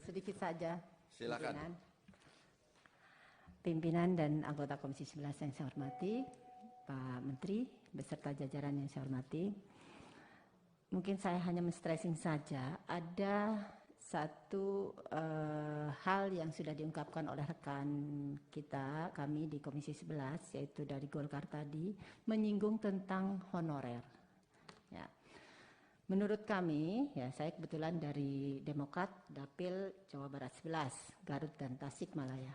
Sedikit saja. Silakan. Pimpinan dan anggota Komisi 11 yang saya hormati, Pak Menteri beserta jajaran yang saya hormati. Mungkin saya hanya men-stressing saja, ada satu hal yang sudah diungkapkan oleh rekan kita, kami di Komisi 11, yaitu dari Golkar tadi, menyinggung tentang honorer. Ya. Menurut kami, ya saya kebetulan dari Demokrat, Dapil Jawa Barat 11, Garut dan Tasikmalaya.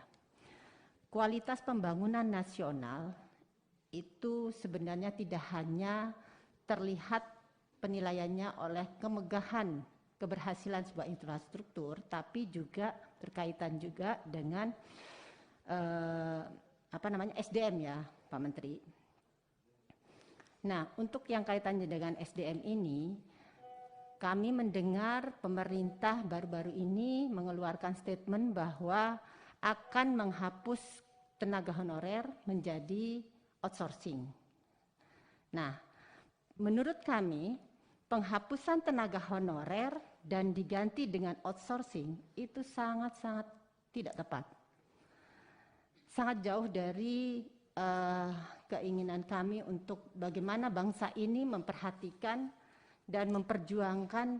Kualitas pembangunan nasional itu sebenarnya tidak hanya terlihat penilaiannya oleh kemegahan keberhasilan sebuah infrastruktur, tapi juga berkaitan juga dengan SDM ya, Pak Menteri. Nah, untuk yang kaitannya dengan SDM ini, kami mendengar pemerintah baru-baru ini mengeluarkan statement bahwa akan menghapus tenaga honorer menjadi outsourcing. Nah, menurut kami, penghapusan tenaga honorer dan diganti dengan outsourcing itu sangat-sangat tidak tepat. Sangat jauh dari keinginan kami untuk bagaimana bangsa ini memperhatikan dan memperjuangkan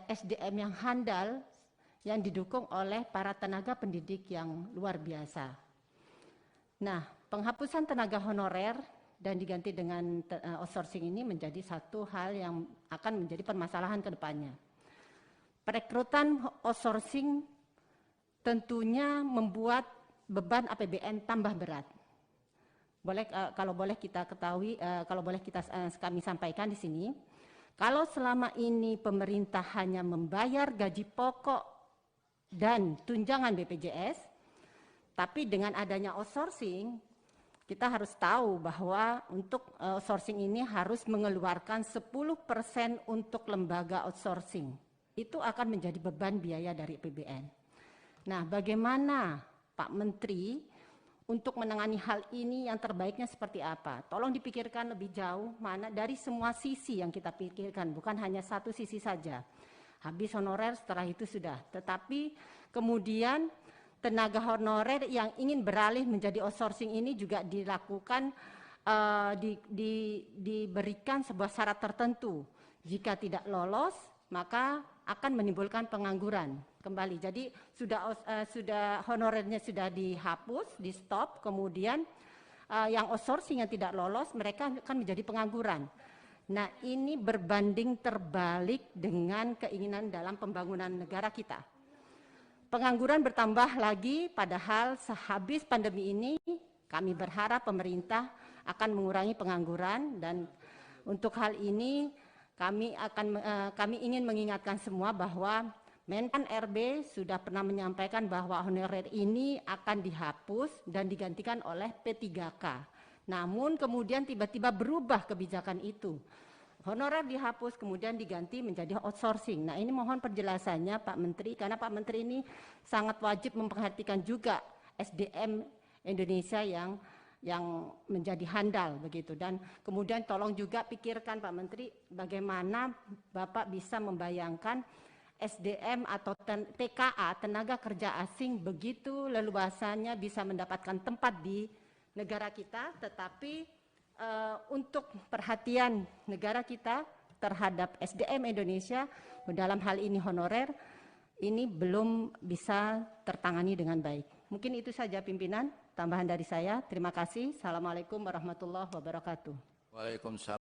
SDM yang handal yang didukung oleh para tenaga pendidik yang luar biasa. Nah, penghapusan tenaga honorer dan diganti dengan outsourcing ini menjadi satu hal yang akan menjadi permasalahan ke depannya. Perekrutan outsourcing tentunya membuat beban APBN tambah berat. Kalau boleh kita ketahui, kami sampaikan di sini, kalau selama ini pemerintah hanya membayar gaji pokok dan tunjangan BPJS, tapi dengan adanya outsourcing, kita harus tahu bahwa untuk outsourcing ini harus mengeluarkan 10% untuk lembaga outsourcing. Itu akan menjadi beban biaya dari APBN. Nah, bagaimana Pak Menteri untuk menangani hal ini yang terbaiknya seperti apa? Tolong dipikirkan lebih jauh mana dari semua sisi yang kita pikirkan, bukan hanya satu sisi saja. Habis honorer setelah itu sudah, tetapi kemudian tenaga honorer yang ingin beralih menjadi outsourcing ini juga dilakukan, diberikan sebuah syarat tertentu. Jika tidak lolos, maka akan menimbulkan pengangguran kembali. Jadi sudah honorernya sudah dihapus, di stop, kemudian yang outsourcing yang tidak lolos mereka akan menjadi pengangguran. Nah, ini berbanding terbalik dengan keinginan dalam pembangunan negara kita. Pengangguran bertambah lagi, padahal sehabis pandemi ini kami berharap pemerintah akan mengurangi pengangguran, dan untuk hal ini kami ingin mengingatkan semua bahwa Menpan RB sudah pernah menyampaikan bahwa honorer ini akan dihapus dan digantikan oleh P3K. Namun kemudian tiba-tiba berubah kebijakan itu. Honorer dihapus kemudian diganti menjadi outsourcing. Nah, ini mohon penjelasannya Pak Menteri, karena Pak Menteri ini sangat wajib memperhatikan juga SDM Indonesia yang menjadi handal begitu. Dan kemudian tolong juga pikirkan Pak Menteri bagaimana Bapak bisa membayangkan SDM atau TKA, tenaga kerja asing, begitu leluasannya bisa mendapatkan tempat di negara kita, tetapi untuk perhatian negara kita terhadap SDM Indonesia dalam hal ini honorer, ini belum bisa tertangani dengan baik. Mungkin itu saja pimpinan, tambahan dari saya. Terima kasih. Assalamualaikum warahmatullahi wabarakatuh. Waalaikumsalam.